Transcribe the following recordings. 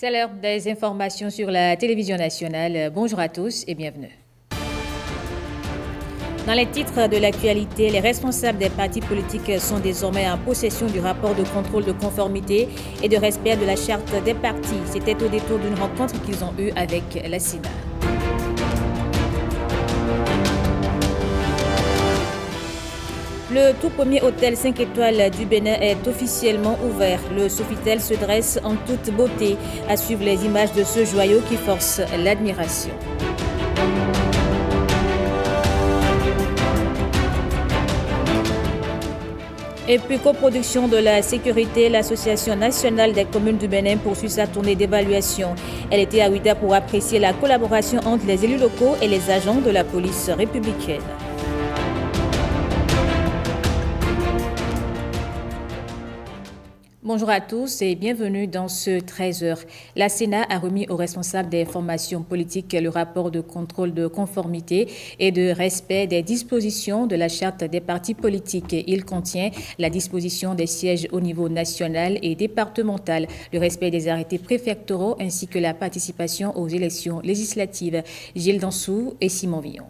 C'est l'heure des informations sur la télévision nationale. Bonjour à tous et bienvenue. Dans les titres de l'actualité, les responsables des partis politiques sont désormais en possession du rapport de contrôle de conformité et de respect de la charte des partis. C'était au détour d'une rencontre qu'ils ont eue avec la SENA. Le tout premier hôtel 5 étoiles du Bénin est officiellement ouvert. Le Sofitel se dresse en toute beauté à suivre les images de ce joyau qui force l'admiration. Et puis, coproduction de la sécurité, l'Association nationale des communes du Bénin poursuit sa tournée d'évaluation. Elle était à Ouidah pour apprécier la collaboration entre les élus locaux et les agents de la police républicaine. Bonjour à tous et bienvenue dans ce 13h. La SENA a remis aux responsables des formations politiques le rapport de contrôle de conformité et de respect des dispositions de la charte des partis politiques. Il contient la disposition des sièges au niveau national et départemental, le respect des arrêtés préfectoraux ainsi que la participation aux élections législatives. Gilles Dansou et Simon Villon.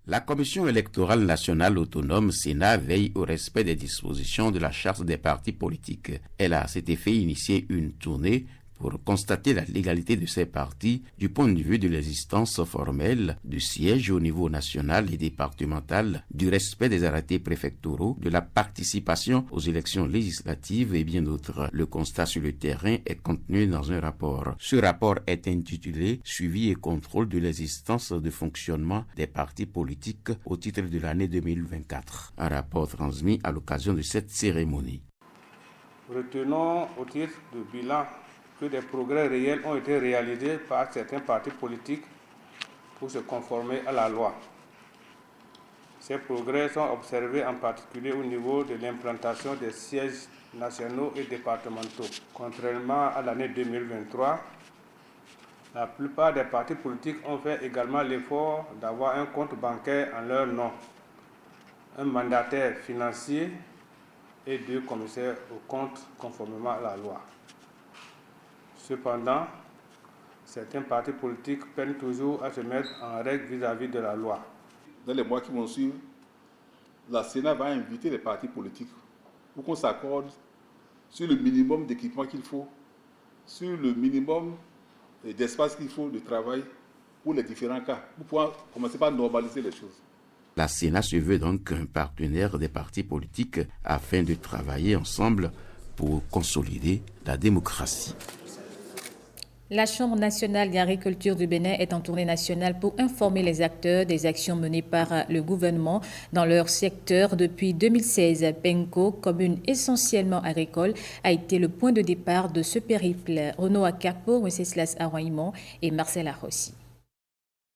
La Commission électorale nationale autonome Sénat veille au respect des dispositions de la charte des partis politiques. Elle a à cet effet initié une tournée pour constater la légalité de ces partis du point de vue de l'existence formelle du siège au niveau national et départemental, du respect des arrêtés préfectoraux, de la participation aux élections législatives et bien d'autres. Le constat sur le terrain est contenu dans un rapport. Ce rapport est intitulé « Suivi et contrôle de l'existence de fonctionnement des partis politiques au titre de l'année 2024 ». Un rapport transmis à l'occasion de cette cérémonie. Retenons au titre de bilan que des progrès réels ont été réalisés par certains partis politiques pour se conformer à la loi. Ces progrès sont observés en particulier au niveau de l'implantation des sièges nationaux et départementaux. Contrairement à l'année 2023, la plupart des partis politiques ont fait également l'effort d'avoir un compte bancaire en leur nom, un mandataire financier et 2 commissaires aux comptes conformément à la loi. Cependant, certains partis politiques peinent toujours à se mettre en règle vis-à-vis de la loi. Dans les mois qui vont suivre, la Sénat va inviter les partis politiques pour qu'on s'accorde sur le minimum d'équipement qu'il faut, sur le minimum d'espace qu'il faut de travail pour les différents cas, pour pouvoir commencer par normaliser les choses. La Sénat se veut donc un partenaire des partis politiques afin de travailler ensemble pour consolider la démocratie. La Chambre nationale d'agriculture du Bénin est en tournée nationale pour informer les acteurs des actions menées par le gouvernement dans leur secteur depuis 2016. Penko, commune essentiellement agricole, a été le point de départ de ce périple. Renaud Akapo, Wenceslas Aroimon et Marcel Arrossi.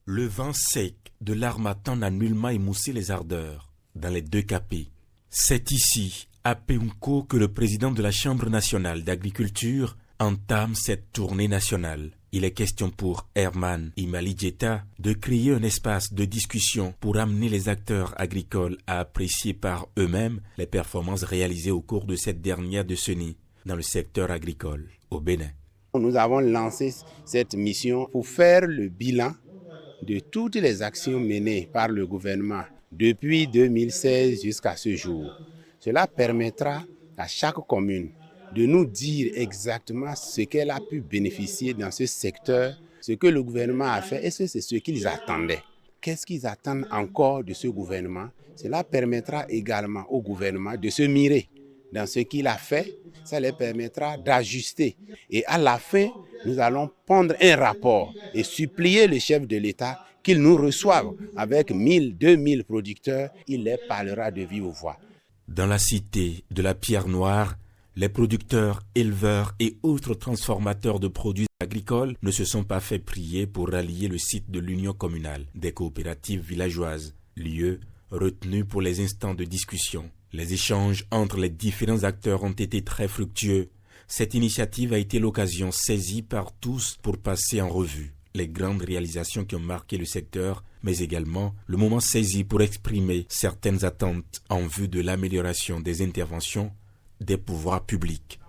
Le vent sec de l'harmattan n'a nullement émoussé les ardeurs dans les 2 capés. C'est ici, à Penko, que le président de la Chambre nationale d'agriculture entame cette tournée nationale. Il est question pour Herman Imalijeta de créer un espace de discussion pour amener les acteurs agricoles à apprécier par eux-mêmes les performances réalisées au cours de cette dernière décennie dans le secteur agricole au Bénin. Nous avons lancé cette mission pour faire le bilan de toutes les actions menées par le gouvernement depuis 2016 jusqu'à ce jour. Cela permettra à chaque commune de nous dire exactement ce qu'elle a pu bénéficier dans ce secteur, ce que le gouvernement a fait, est-ce que c'est ce qu'ils attendaient? Qu'est-ce qu'ils attendent encore de ce gouvernement? Cela permettra également au gouvernement de se mirer dans ce qu'il a fait, ça leur permettra d'ajuster. Et à la fin, nous allons prendre un rapport et supplier le chef de l'État qu'il nous reçoive avec 1000, 2000 producteurs, il leur parlera de vive voix. Dans la cité de la Pierre Noire, les producteurs, éleveurs et autres transformateurs de produits agricoles ne se sont pas fait prier pour rallier le site de l'Union communale des coopératives villageoises, lieu retenu pour les instants de discussion. Les échanges entre les différents acteurs ont été très fructueux. Cette initiative a été l'occasion saisie par tous pour passer en revue les grandes réalisations qui ont marqué le secteur, mais également le moment saisi pour exprimer certaines attentes en vue de l'amélioration des interventions des pouvoirs publics.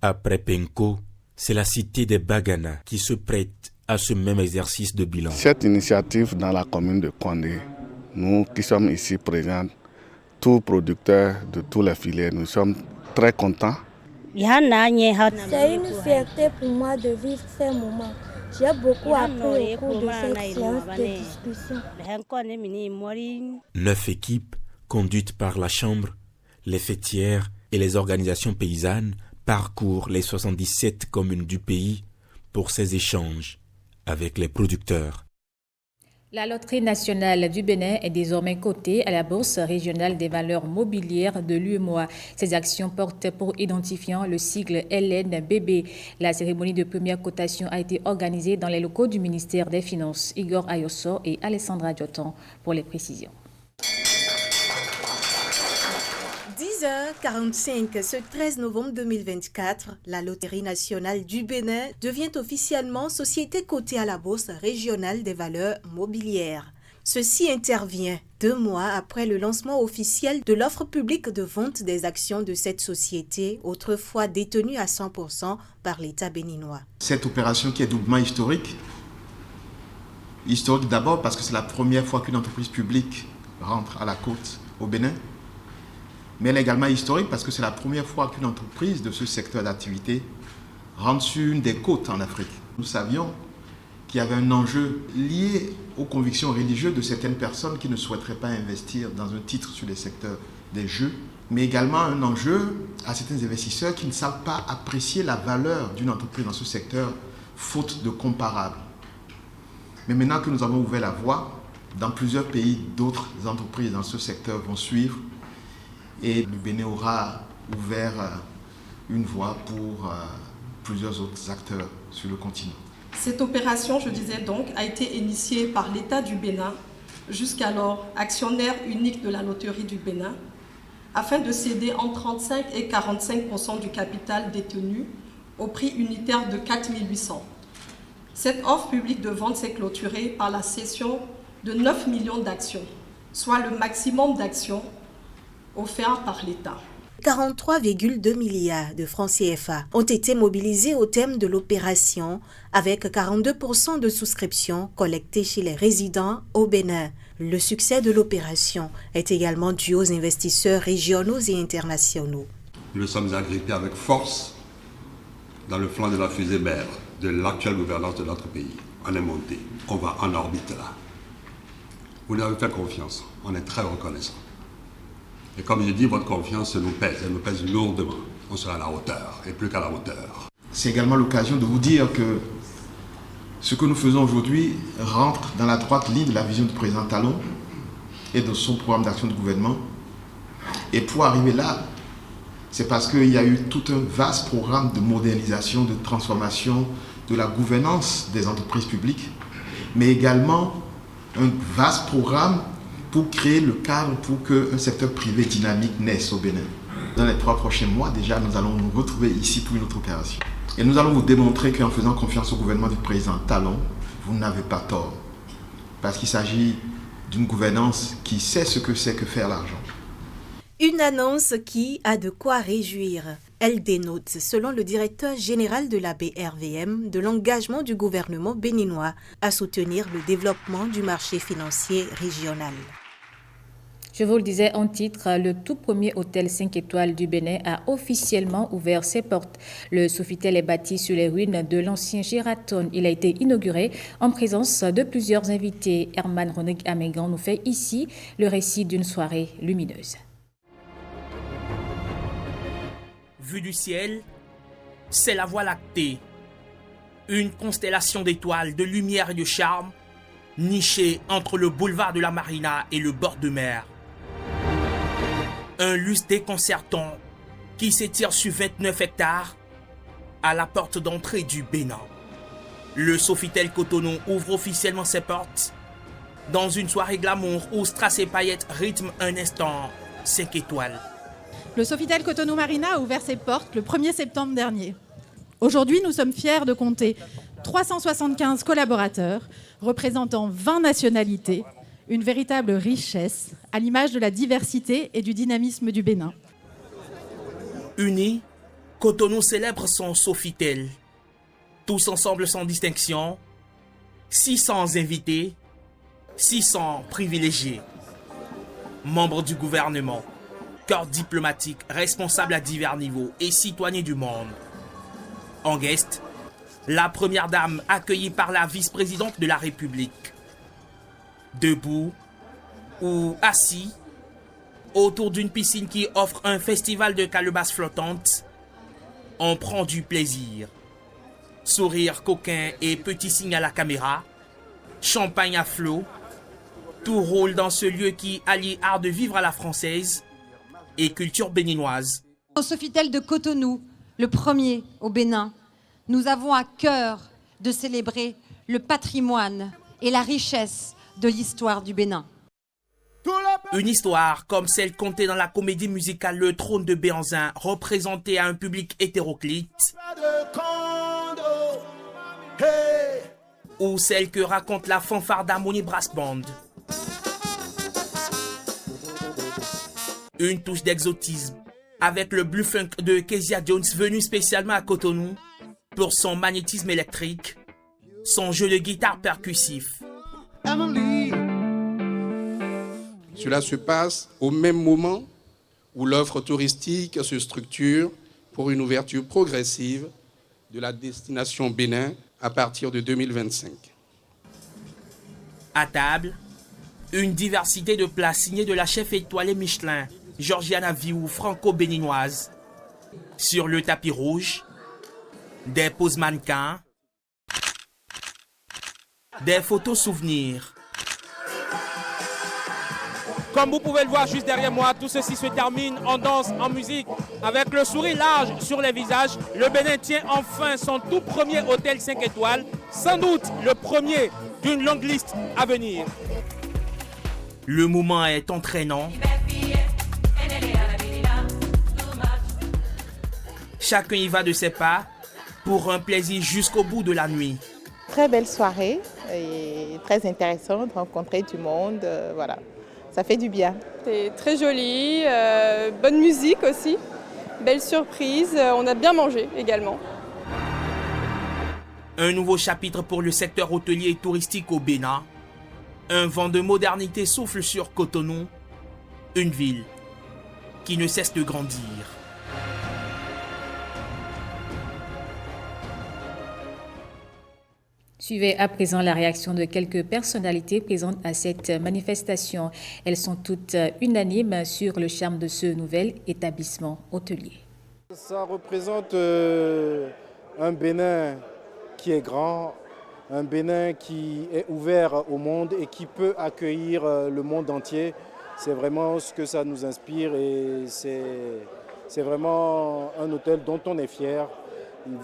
Après Penko, c'est la cité des Bagana qui se prête à ce même exercice de bilan. Cette initiative dans la commune de Kondé, nous qui sommes ici présents, tous producteurs de tous les filières, nous sommes très contents. C'est une fierté pour moi de vivre ces moments. J'ai beaucoup appris au cours de cette séance de discussion. 9 équipes conduites par la Chambre, les fêtières et les organisations paysannes parcourent les 77 communes du pays pour ces échanges avec les producteurs. La loterie nationale du Bénin est désormais cotée à la Bourse régionale des valeurs mobilières de l'UEMOA. Ces actions portent pour identifiant le sigle LNBB. La cérémonie de première cotation a été organisée dans les locaux du ministère des Finances. Igor Ayosso et Alessandra Dioton pour les précisions. 10h45, ce 13 novembre 2024, la Loterie nationale du Bénin devient officiellement société cotée à la Bourse régionale des valeurs mobilières. Ceci intervient 2 mois après le lancement officiel de l'offre publique de vente des actions de cette société, autrefois détenue à 100% par l'État béninois. Cette opération qui est doublement historique d'abord parce que c'est la première fois qu'une entreprise publique rentre à la côte au Bénin. Mais elle est également historique parce que c'est la première fois qu'une entreprise de ce secteur d'activité rentre sur une des côtes en Afrique. Nous savions qu'il y avait un enjeu lié aux convictions religieuses de certaines personnes qui ne souhaiteraient pas investir dans un titre sur les secteurs des jeux, mais également un enjeu à certains investisseurs qui ne savent pas apprécier la valeur d'une entreprise dans ce secteur, faute de comparables. Mais maintenant que nous avons ouvert la voie, dans plusieurs pays, d'autres entreprises dans ce secteur vont suivre. Et le Bénin aura ouvert une voie pour plusieurs autres acteurs sur le continent. Cette opération, je disais donc, a été initiée par l'État du Bénin, jusqu'alors actionnaire unique de la loterie du Bénin, afin de céder entre 35 et 45% du capital détenu au prix unitaire de 4 800. Cette offre publique de vente s'est clôturée par la cession de 9 millions d'actions, soit le maximum d'actions offert par l'État. 43,2 milliards de francs CFA ont été mobilisés au terme de l'opération, avec 42% de souscriptions collectées chez les résidents au Bénin. Le succès de l'opération est également dû aux investisseurs régionaux et internationaux. Nous sommes agrippés avec force dans le flanc de la fusée mère de l'actuelle gouvernance de notre pays. On est monté, on va en orbite là. Vous nous avez fait confiance, on est très reconnaissants. Et comme je dis, votre confiance nous pèse, elle nous pèse lourdement. On sera à la hauteur, et plus qu'à la hauteur. C'est également l'occasion de vous dire que ce que nous faisons aujourd'hui rentre dans la droite ligne de la vision du président Talon et de son programme d'action de gouvernement. Et pour arriver là, c'est parce qu'il y a eu tout un vaste programme de modernisation, de transformation de la gouvernance des entreprises publiques, mais également un vaste programme pour créer le cadre pour qu'un secteur privé dynamique naisse au Bénin. Dans les 3 prochains mois, déjà, nous allons nous retrouver ici pour une autre opération. Et nous allons vous démontrer qu'en faisant confiance au gouvernement du président Talon, vous n'avez pas tort. Parce qu'il s'agit d'une gouvernance qui sait ce que c'est que faire l'argent. Une annonce qui a de quoi réjouir. Elle dénote, selon le directeur général de la BRVM, de l'engagement du gouvernement béninois à soutenir le développement du marché financier régional. Je vous le disais en titre, le tout premier hôtel 5 étoiles du Bénin a officiellement ouvert ses portes. Le Sofitel est bâti sur les ruines de l'ancien Sheraton. Il a été inauguré en présence de plusieurs invités. Herman Ronig Amégan nous fait ici le récit d'une soirée lumineuse. Vue du ciel, c'est la Voie lactée. Une constellation d'étoiles, de lumière et de charme, nichée entre le boulevard de la Marina et le bord de mer. Un lustre déconcertant qui s'étire sur 29 hectares à la porte d'entrée du Bénin. Le Sofitel Cotonou ouvre officiellement ses portes dans une soirée glamour où strass et paillettes rythment un instant 5 étoiles. Le Sofitel Cotonou Marina a ouvert ses portes le 1er septembre dernier. Aujourd'hui, nous sommes fiers de compter 375 collaborateurs représentant 20 nationalités, une véritable richesse à l'image de la diversité et du dynamisme du Bénin. Unis, Cotonou célèbre son Sofitel. Tous ensemble sans distinction, 600 invités, 600 privilégiés, membres du gouvernement, corps diplomatique, responsables à divers niveaux et citoyens du monde. En guest, la première dame accueillie par la vice-présidente de la République. Debout ou assis, autour d'une piscine qui offre un festival de calebasses flottantes, on prend du plaisir. Sourire coquin et petit signe à la caméra, champagne à flot, tout roule dans ce lieu qui allie art de vivre à la française et culture béninoise. Au Sofitel de Cotonou, le premier au Bénin, nous avons à cœur de célébrer le patrimoine et la richesse de l'histoire du Bénin. Une histoire comme celle contée dans la comédie musicale Le Trône de Béhanzin, représentée à un public hétéroclite, ou celle que raconte la fanfare d'Harmonie Brass Band. Une touche d'exotisme avec le blue funk de Kezia Jones venu spécialement à Cotonou pour son magnétisme électrique, son jeu de guitare percussif. Cela se passe au même moment où l'offre touristique se structure pour une ouverture progressive de la destination Bénin à partir de 2025. À table, une diversité de plats signés de la chef étoilée Michelin, Georgiana Viou, franco-béninoise. Sur le tapis rouge, des poses mannequins, des photos souvenirs. Comme vous pouvez le voir juste derrière moi, tout ceci se termine en danse, en musique, avec le sourire large sur les visages. Le Bénin tient enfin son tout premier hôtel 5 étoiles, sans doute le premier d'une longue liste à venir. Le moment est entraînant. Chacun y va de ses pas pour un plaisir jusqu'au bout de la nuit. Très belle soirée et très intéressante, rencontrer du monde, voilà. Ça fait du bien. C'était très joli, bonne musique aussi, belle surprise, on a bien mangé également. Un nouveau chapitre pour le secteur hôtelier et touristique au Bénin. Un vent de modernité souffle sur Cotonou, une ville qui ne cesse de grandir. Suivez à présent la réaction de quelques personnalités présentes à cette manifestation. Elles sont toutes unanimes sur le charme de ce nouvel établissement hôtelier. Ça représente un Bénin qui est grand, un Bénin qui est ouvert au monde et qui peut accueillir le monde entier. C'est vraiment ce que ça nous inspire et c'est vraiment un hôtel dont on est fier.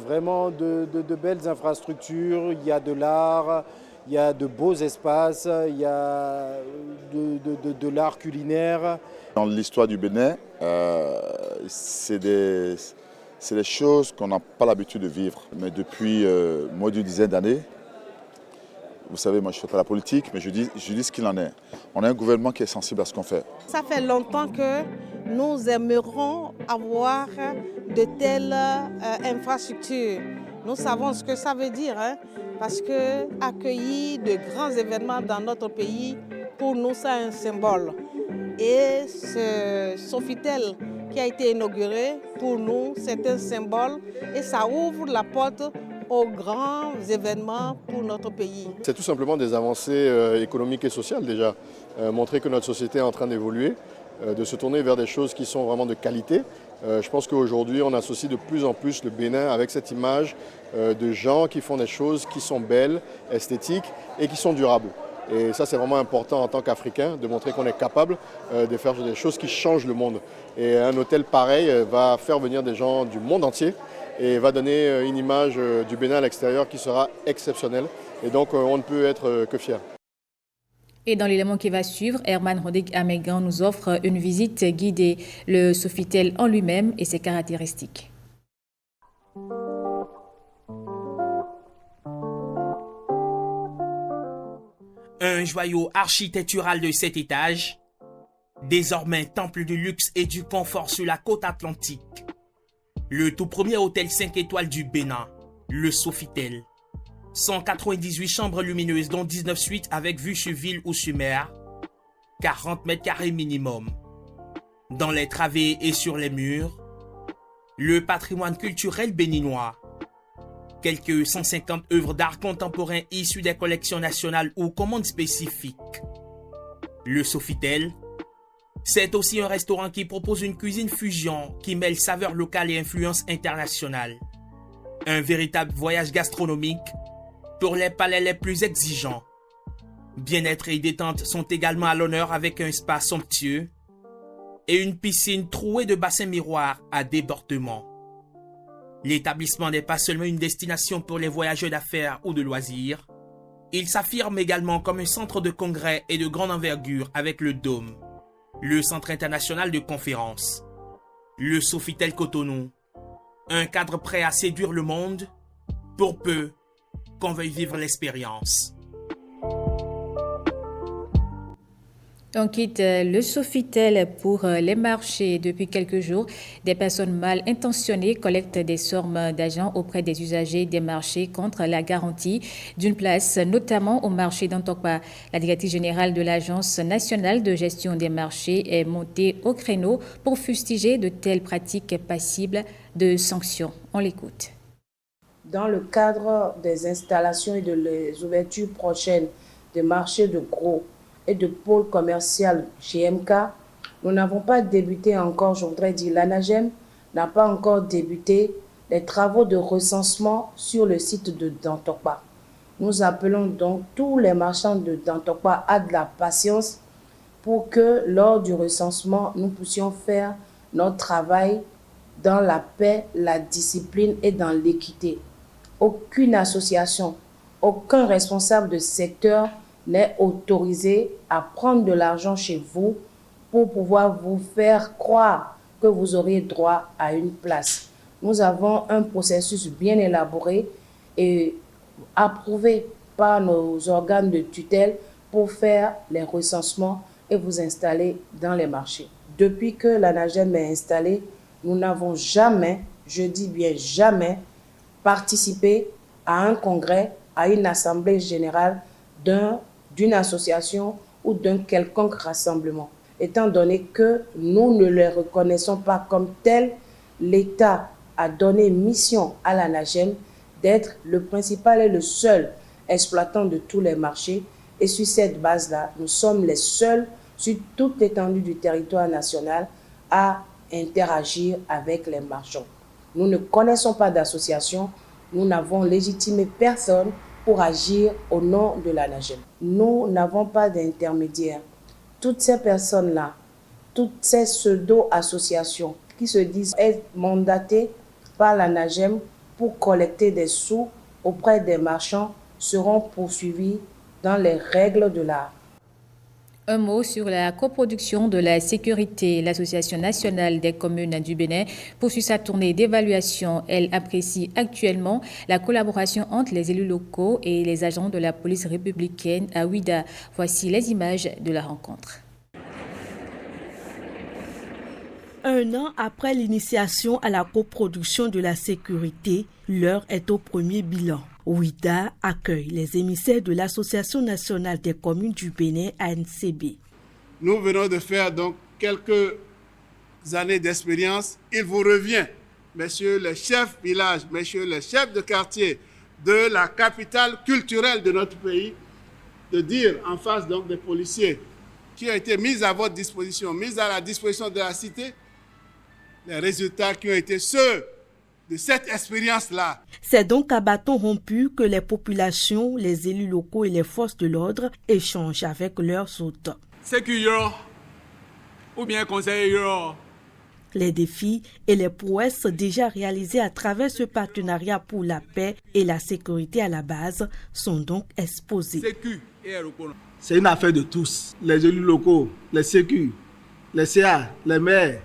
Vraiment de belles infrastructures, il y a de l'art, il y a de beaux espaces, il y a de l'art culinaire. Dans l'histoire du Bénin, c'est des choses qu'on n'a pas l'habitude de vivre. Mais depuis moins d'une dizaine d'années, vous savez, moi je ne fais pas la politique, mais je dis ce qu'il en est. On a un gouvernement qui est sensible à ce qu'on fait. Ça fait longtemps que nous aimerons avoir de telles infrastructures. Nous savons ce que ça veut dire, parce que accueillir de grands événements dans notre pays, pour nous, c'est un symbole. Et ce Sofitel qui a été inauguré, pour nous, c'est un symbole et ça ouvre la porte aux grands événements pour notre pays. C'est tout simplement des avancées économiques et sociales déjà. Montrer que notre société est en train d'évoluer, de se tourner vers des choses qui sont vraiment de qualité. Je pense qu'aujourd'hui, on associe de plus en plus le Bénin avec cette image de gens qui font des choses qui sont belles, esthétiques et qui sont durables. Et ça, c'est vraiment important en tant qu'Africain, de montrer qu'on est capable de faire des choses qui changent le monde. Et un hôtel pareil va faire venir des gens du monde entier et va donner une image du Bénin à l'extérieur qui sera exceptionnelle. Et donc, on ne peut être que fier. Et dans l'élément qui va suivre, Herman Rodrigue Amégan nous offre une visite guidée, le Sofitel en lui-même et ses caractéristiques. Un joyau architectural de 7 étages, désormais temple du luxe et du confort sur la côte atlantique. Le tout premier hôtel 5 étoiles du Bénin, le Sofitel. 198 chambres lumineuses dont 19 suites avec vue sur ville ou sur mer. 40 mètres carrés minimum. Dans les travées et sur les murs, le patrimoine culturel béninois. Quelques 150 œuvres d'art contemporain issues des collections nationales ou commandes spécifiques. Le Sofitel, c'est aussi un restaurant qui propose une cuisine fusion qui mêle saveurs locales et influences internationales. Un véritable voyage gastronomique pour les palais les plus exigeants. Bien-être et détente sont également à l'honneur avec un spa somptueux et une piscine trouée de bassins miroirs à débordement. L'établissement n'est pas seulement une destination pour les voyageurs d'affaires ou de loisirs, il s'affirme également comme un centre de congrès et de grande envergure avec le Dôme, le Centre international de conférences, le Sofitel Cotonou, un cadre prêt à séduire le monde pour peu qu'on veuille vivre l'expérience. On quitte le Sofitel pour les marchés. Depuis quelques jours, des personnes mal intentionnées collectent des sommes d'argent auprès des usagers des marchés contre la garantie d'une place, notamment au marché d'Antokpa. La directrice générale de l'Agence nationale de gestion des marchés est montée au créneau pour fustiger de telles pratiques passibles de sanctions. On l'écoute. Dans le cadre des installations et de les ouvertures prochaines des marchés de gros et de pôle commercial GMK, nous n'avons pas débuté encore, je voudrais dire, l'ANAGEM n'a pas encore débuté les travaux de recensement sur le site de Dantokpa. Nous appelons donc tous les marchands de Dantokpa à de la patience pour que lors du recensement, nous puissions faire notre travail dans la paix, la discipline et dans l'équité. Aucune association, aucun responsable de secteur n'est autorisé à prendre de l'argent chez vous pour pouvoir vous faire croire que vous aurez droit à une place. Nous avons un processus bien élaboré et approuvé par nos organes de tutelle pour faire les recensements et vous installer dans les marchés. Depuis que l'ANAGEM est installée, nous n'avons jamais, je dis bien jamais, participé à un congrès, à une assemblée générale d'une association ou d'un quelconque rassemblement. Étant donné que nous ne les reconnaissons pas comme tels, l'État a donné mission à l'ANAGEM d'être le principal et le seul exploitant de tous les marchés. Et sur cette base-là, nous sommes les seuls sur toute l'étendue du territoire national à interagir avec les marchands. Nous ne connaissons pas d'association, nous n'avons légitimé personne pour agir au nom de l'ANAGEM. Nous n'avons pas d'intermédiaire. Toutes ces personnes-là, toutes ces pseudo-associations qui se disent être mandatées par l'ANAGEM pour collecter des sous auprès des marchands seront poursuivies dans les règles de l'art. Un mot sur la coproduction de la sécurité. L'Association nationale des communes du Bénin poursuit sa tournée d'évaluation. Elle apprécie actuellement la collaboration entre les élus locaux et les agents de la police républicaine à Ouida. Voici les images de la rencontre. Un an après l'initiation à la coproduction de la sécurité, l'heure est au premier bilan. Ouida accueille les émissaires de l'Association nationale des communes du Bénin, ANCB. Nous venons de faire donc quelques années d'expérience. Il vous revient, messieurs les chefs villages, messieurs les chefs de quartier de la capitale culturelle de notre pays, de dire en face donc des policiers qui ont été mis à votre disposition, mis à la disposition de la cité, les résultats qui ont été ceux de cette expérience-là. C'est donc à bâton rompu que les populations, les élus locaux et les forces de l'ordre échangent avec leurs hôtes. Ou bien conseiller. Les défis et les prouesses déjà réalisées à travers ce partenariat pour la paix et la sécurité à la base sont donc exposés. C'est une affaire de tous. Les élus locaux, les sécu, les CA, les maires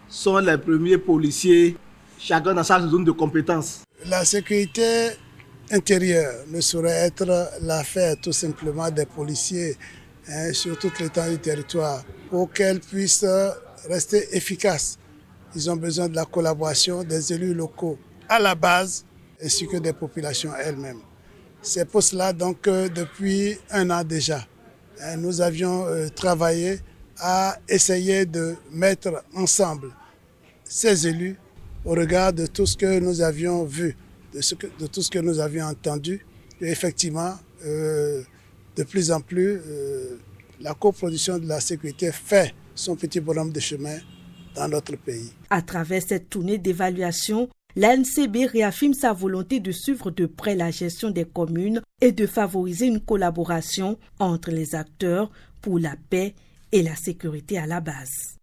sont les premiers policiers, chacun dans sa zone de compétence. La sécurité intérieure ne saurait être l'affaire tout simplement des policiers sur toute l'étendue du territoire pour qu'elle puisse rester efficace Ils ont besoin de la collaboration des élus locaux à la base ainsi que des populations elles-mêmes. C'est pour cela donc que depuis 1 an déjà, nous avions travaillé à essayer de mettre ensemble ces élus au regard de tout ce que nous avions vu, de tout ce que nous avions entendu. Et effectivement, de plus en plus, la coproduction de la sécurité fait son petit bonhomme de chemin dans notre pays. À travers cette tournée d'évaluation, l'ANCB réaffirme sa volonté de suivre de près la gestion des communes et de favoriser une collaboration entre les acteurs pour la paix et la sécurité à la base.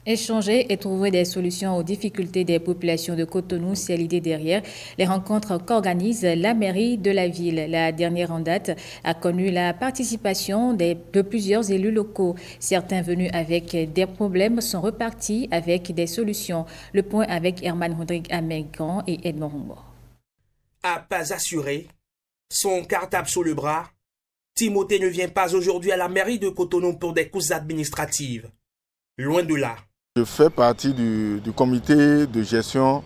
Échanger et trouver des solutions aux difficultés des populations de Cotonou, c'est l'idée derrière les rencontres qu'organise la mairie de la ville. La dernière en date a connu la participation de plusieurs élus locaux. Certains venus avec des problèmes sont repartis avec des solutions. Le point avec Herman Rodrigue Amégan et Edmond Rombo. À pas assuré, son cartable sous le bras, Timothée ne vient pas aujourd'hui à la mairie de Cotonou pour des causes administratives. Loin de là. Je fais partie du comité de gestion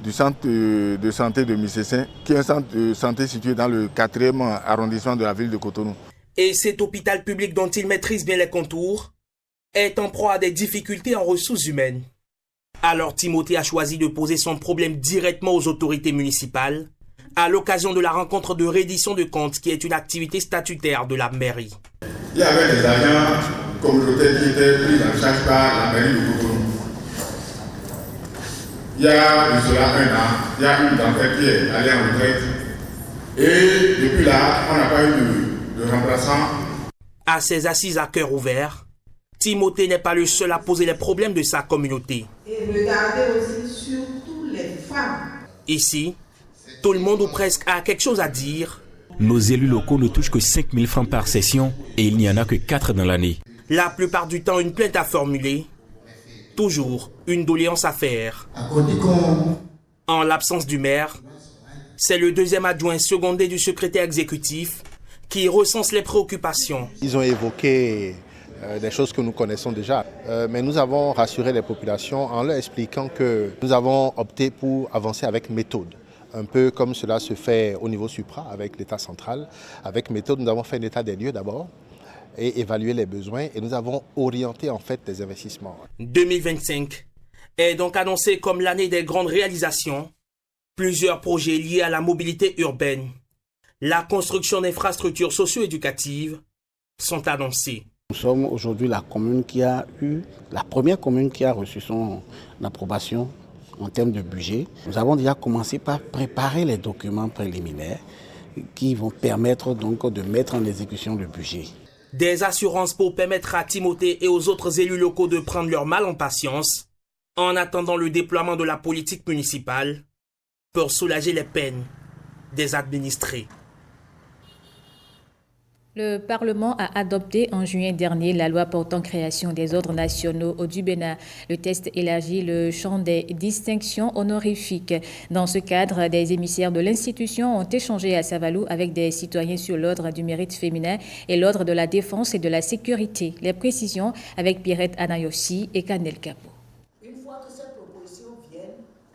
du centre de santé de Missessin, qui est un centre de santé situé dans le 4e arrondissement de la ville de Cotonou. Et cet hôpital public dont il maîtrise bien les contours est en proie à des difficultés en ressources humaines. Alors Timothée a choisi de poser son problème directement aux autorités municipales à l'occasion de la rencontre de reddition de comptes qui est une activité statutaire de la mairie. Il y avait des agents communautaires qui étaient pris en charge par la mairie de Cotonou. Il y a de cela 1 an, il y a une d'entre elles qui est allée en retraite. Et depuis là, on n'a pas eu de remplaçant. À ses assises à cœur ouvert, Timothée n'est pas le seul à poser les problèmes de sa communauté. Et regardez aussi surtout les femmes. Ici, tout le monde ou presque a quelque chose à dire. Nos élus locaux ne touchent que 5 000 francs par session et il n'y en a que 4 dans l'année. La plupart du temps, une plainte à formuler. Toujours une doléance à faire. En l'absence du maire, c'est le 2e adjoint secondé du secrétaire exécutif qui recense les préoccupations. Ils ont évoqué des choses que nous connaissons déjà, mais nous avons rassuré les populations en leur expliquant que nous avons opté pour avancer avec méthode. Un peu comme cela se fait au niveau supra avec l'État central. Avec méthode, nous avons fait un état des lieux d'abord et évalué les besoins et nous avons orienté en fait des investissements. 2025 est donc annoncé comme l'année des grandes réalisations. Plusieurs projets liés à la mobilité urbaine, la construction d'infrastructures socio-éducatives sont annoncés. Nous sommes aujourd'hui la première commune qui a reçu son approbation en termes de budget. Nous avons déjà commencé par préparer les documents préliminaires qui vont permettre donc de mettre en exécution le budget. Des assurances pour permettre à Timothée et aux autres élus locaux de prendre leur mal en patience en attendant le déploiement de la politique municipale pour soulager les peines des administrés. Le Parlement a adopté en juin dernier la loi portant création des ordres nationaux du Bénin. Le texte élargit le champ des distinctions honorifiques. Dans ce cadre, des émissaires de l'institution ont échangé à Savalou avec des citoyens sur l'ordre du mérite féminin et l'ordre de la défense et de la sécurité. Les précisions avec Pierrette Anayossi et Canel Capo.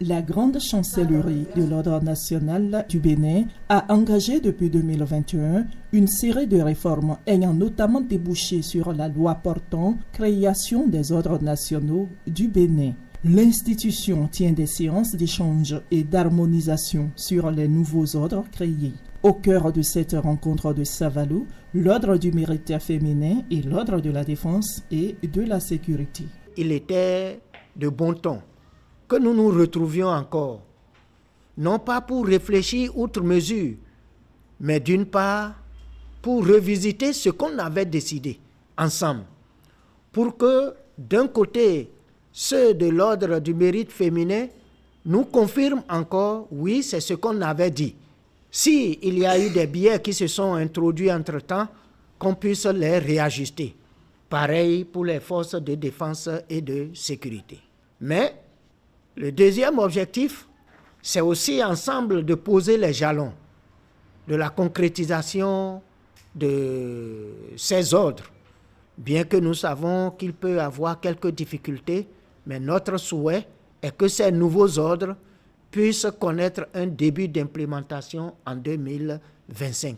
La grande chancellerie de l'Ordre national du Bénin a engagé depuis 2021 une série de réformes ayant notamment débouché sur la loi portant création des ordres nationaux du Bénin. L'institution tient des séances d'échange et d'harmonisation sur les nouveaux ordres créés. Au cœur de cette rencontre de Savalou, l'Ordre du mérite féminin et l'Ordre de la défense et de la sécurité. Il était de bon ton que nous nous retrouvions encore, non pas pour réfléchir outre mesure, mais d'une part pour revisiter ce qu'on avait décidé ensemble, pour que d'un côté, ceux de l'ordre du mérite féminin nous confirment encore, oui, c'est ce qu'on avait dit. Si il y a eu des biais qui se sont introduits entre-temps, qu'on puisse les réajuster. Pareil pour les forces de défense et de sécurité. Mais le deuxième objectif, c'est aussi ensemble de poser les jalons de la concrétisation de ces ordres, bien que nous savons qu'il peut y avoir quelques difficultés Mais notre souhait est que ces nouveaux ordres puissent connaître un début d'implémentation en 2025.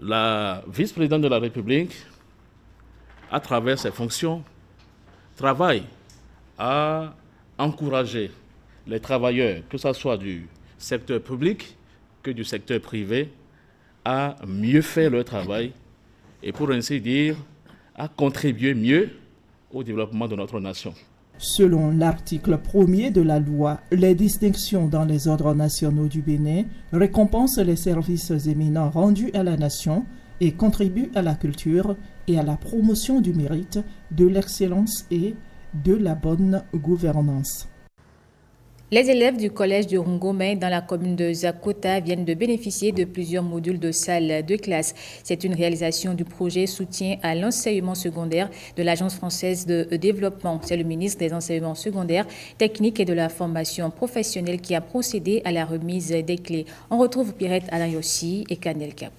La vice-présidente de la République, à travers ses fonctions, travaille à encourager les travailleurs, que ce soit du secteur public que du secteur privé, à mieux faire leur travail et pour ainsi dire, à contribuer mieux au développement de notre nation. Selon l'article 1er de la loi, les distinctions dans les ordres nationaux du Bénin récompensent les services éminents rendus à la nation et contribuent à la culture et à la promotion du mérite, de l'excellence et de la bonne gouvernance. Les élèves du collège de Rungomé dans la commune de Zakota viennent de bénéficier de plusieurs modules de salles de classe. C'est une réalisation du projet soutien à l'enseignement secondaire de l'Agence française de développement. C'est le ministre des enseignements secondaires, techniques et de la formation professionnelle qui a procédé à la remise des clés. On retrouve Pirette Alayossi et Kanel Kapo.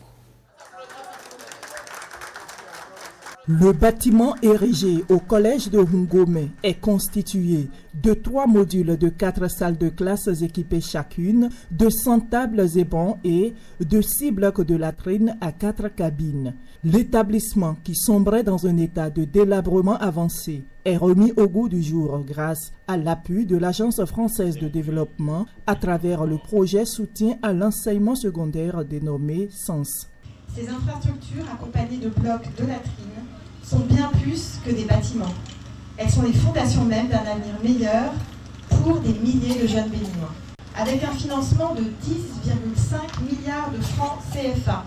Le bâtiment érigé au collège de Rungomé est constitué de 3 modules de 4 salles de classe équipées chacune, de 100 tables et bancs et de 6 blocs de latrines à 4 cabines. L'établissement, qui sombrait dans un état de délabrement avancé, est remis au goût du jour grâce à l'appui de l'Agence française de développement à travers le projet soutien à l'enseignement secondaire dénommé SENS. Ces infrastructures, accompagnées de blocs de latrines, sont bien plus que des bâtiments. Elles sont les fondations même d'un avenir meilleur pour des milliers de jeunes béninois. Avec un financement de 10,5 milliards de francs CFA,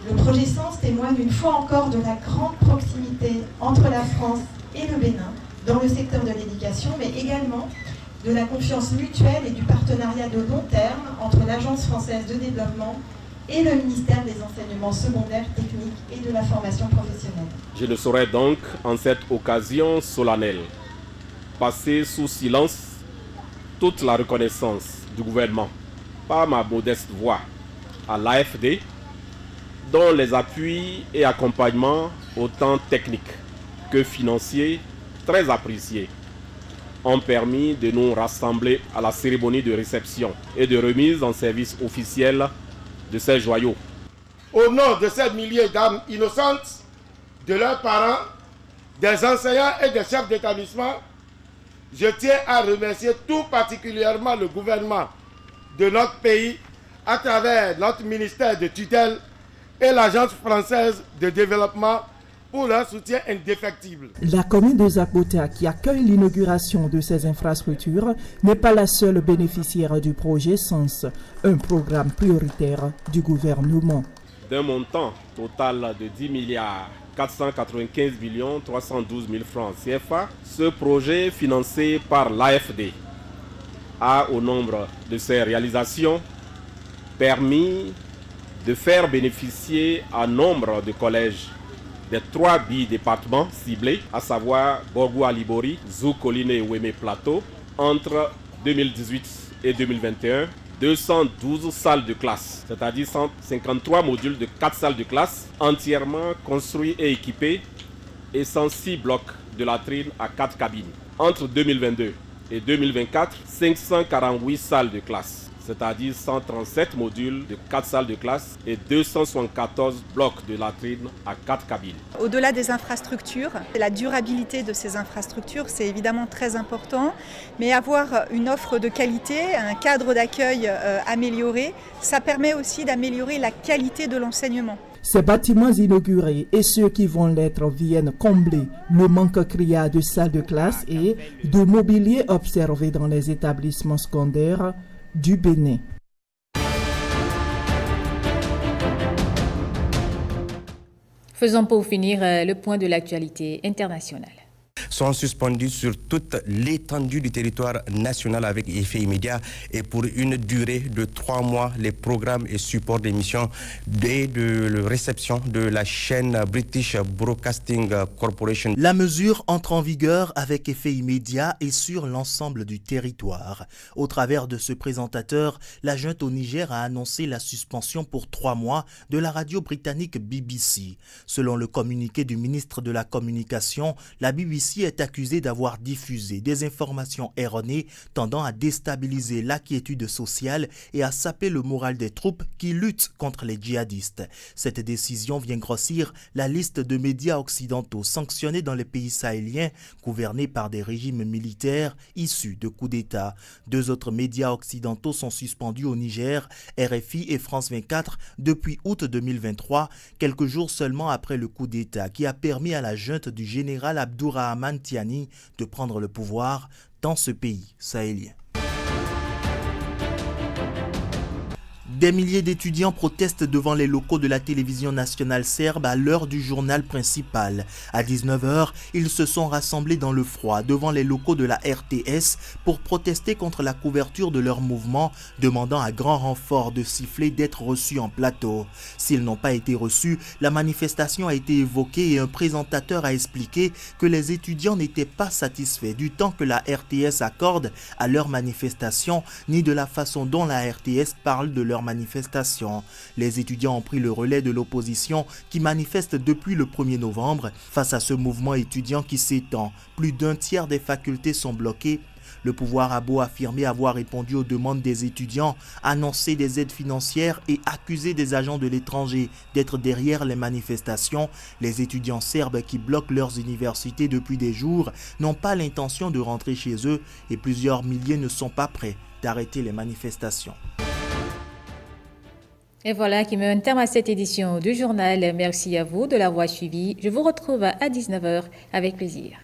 le projet SENS témoigne une fois encore de la grande proximité entre la France et le Bénin dans le secteur de l'éducation, mais également de la confiance mutuelle et du partenariat de long terme entre l'Agence française de développement et le ministère des enseignements secondaires, techniques et de la formation professionnelle. Je ne saurais donc, en cette occasion solennelle, passer sous silence toute la reconnaissance du gouvernement, par ma modeste voix, à l'AFD, dont les appuis et accompagnements, autant techniques que financiers, très appréciés, ont permis de nous rassembler à la cérémonie de réception et de remise en service officiel de ces joyaux. Au nom de ces milliers d'âmes innocentes, de leurs parents, des enseignants et des chefs d'établissement, je tiens à remercier tout particulièrement le gouvernement de notre pays à travers notre ministère de tutelle et l'Agence française de développement pour leur soutien indéfectible. La commune de Zakota, qui accueille l'inauguration de ces infrastructures, n'est pas la seule bénéficiaire du projet SENS, un programme prioritaire du gouvernement. D'un montant total de 10 milliards 495 312 000 francs CFA, ce projet financé par l'AFD a, au nombre de ses réalisations, permis de faire bénéficier un nombre de collèges des 3 départements ciblés, à savoir Borgou-Alibori, Zou, Colline et Ouémé Plateau, entre 2018 et 2021, 212 salles de classe, c'est-à-dire 153 modules de 4 salles de classe entièrement construits et équipés et 106 blocs de latrines à 4 cabines. Entre 2022 et 2024, 548 salles de classe, c'est-à-dire 137 modules de 4 salles de classe et 274 blocs de latrines à 4 cabines. Au-delà des infrastructures, la durabilité de ces infrastructures, c'est évidemment très important, mais avoir une offre de qualité, un cadre d'accueil amélioré, ça permet aussi d'améliorer la qualité de l'enseignement. Ces bâtiments inaugurés et ceux qui vont l'être viennent combler le manque criard de salles de classe et de mobilier observé dans les établissements secondaires du Bénin. Faisons pour finir le point de l'actualité internationale. Sont suspendus sur toute l'étendue du territoire national avec effet immédiat et pour une durée de 3 mois, les programmes et supports d'émissions de réception de la chaîne British Broadcasting Corporation. La mesure entre en vigueur avec effet immédiat et sur l'ensemble du territoire. Au travers de ce présentateur, la junte au Niger a annoncé la suspension pour 3 mois de la radio britannique BBC. Selon le communiqué du ministre de la Communication, la BBC Celui-ci est accusé d'avoir diffusé des informations erronées tendant à déstabiliser l'inquiétude sociale et à saper le moral des troupes qui luttent contre les djihadistes. Cette décision vient grossir la liste de médias occidentaux sanctionnés dans les pays sahéliens gouvernés par des régimes militaires issus de coups d'État. 2 autres médias occidentaux sont suspendus au Niger, RFI et France 24, depuis août 2023, quelques jours seulement après le coup d'État qui a permis à la junte du général Abdourahmane Tiani de prendre le pouvoir dans ce pays sahélien. Des milliers d'étudiants protestent devant les locaux de la télévision nationale serbe à l'heure du journal principal. À 19h, ils se sont rassemblés dans le froid devant les locaux de la RTS pour protester contre la couverture de leur mouvement, demandant à grand renfort de sifflets d'être reçus en plateau. S'ils n'ont pas été reçus, la manifestation a été évoquée et un présentateur a expliqué que les étudiants n'étaient pas satisfaits du temps que la RTS accorde à leur manifestation, ni de la façon dont la RTS parle de leur manifestation. Les étudiants ont pris le relais de l'opposition qui manifeste depuis le 1er novembre. Face à ce mouvement étudiant qui s'étend, plus d'un tiers des facultés sont bloquées. Le pouvoir a beau affirmer avoir répondu aux demandes des étudiants, annoncer des aides financières et accuser des agents de l'étranger d'être derrière les manifestations, les étudiants serbes qui bloquent leurs universités depuis des jours n'ont pas l'intention de rentrer chez eux et plusieurs milliers ne sont pas prêts d'arrêter les manifestations. Et voilà qui met un terme à cette édition du journal. Merci à vous de l'avoir suivi. Je vous retrouve à 19h avec plaisir.